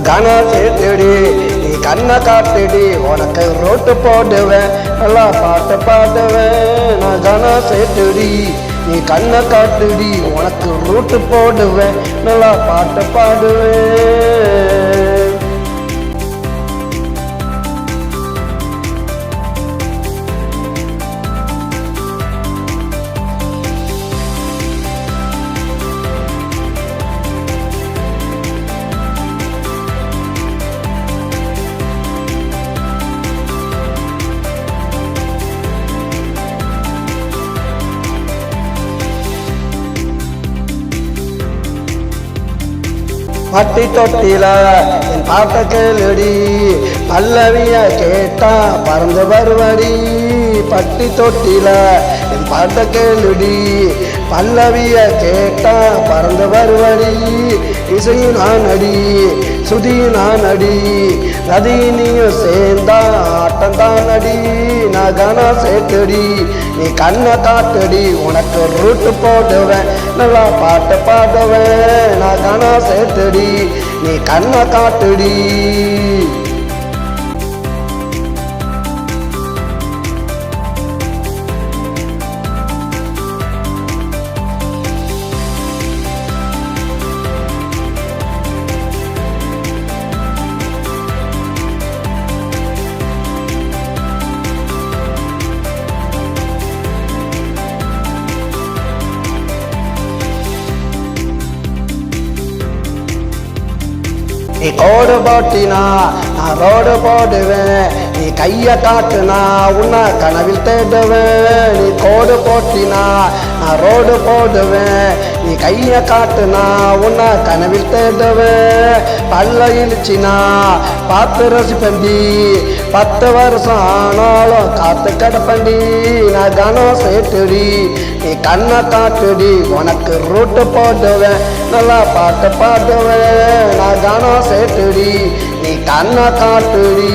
கனா சேர்த்துடி நீ கண்ணை காட்டுடி உனக்கு ரோட்டு போடுவேன் நல்லா பாட்டு பாடுவேன் நான் கனா சேர்த்துடி நீ கண்ணை காட்டுடி உனக்கு ரூட்டு போடுவேன் நல்லா பாட்டு பாடுவேன் பட்டி தொட்டில என் பாட்ட கேளுடி பல்லவிய கேட்டா பறந்து வருவடி பட்டி தொட்டில என் பாட்ட கேளுடி பல்லவிய கேட்டா பறந்து வருவடி இசையும் நான் அடி சுதியும் நான் அடி நதியும் சேர்ந்தா ஆட்டம் தான் அடி நான் கனா சேர்த்துடி நீ கண்ணை காட்டுடி உனக்கு ரூட்டு போடுவேன் நல்லா பாட்டு பாடுவேன் நான் கனா சேர்த்துடி நீ கண்ணை காட்டுடி நீ கோடு போட்டினா நான் ரோடு போடுவேன் நீ கையை காட்டுனா உன்னை கனவில் தேடுவேன் நீ கோடு போட்டினா நான் ரோடு போடுவேன் நீ கையை காட்டுனா உன்னை கனவில் தேடுவேன் பல்ல இழிச்சினா பார்த்து ரசிப்பண்டி 10 வருஷம் ஆனாலும் காத்து கிடப்பண்டி நான் கனம் சேர்த்துடி நீ கண்ணை காட்டுடி உனக்கு ரூட்டு போடுவேன் நல்லா பாட்டு பாடுவேன் நான் கனம் சேர்த்துடி நீ கண்ணை காட்டுடி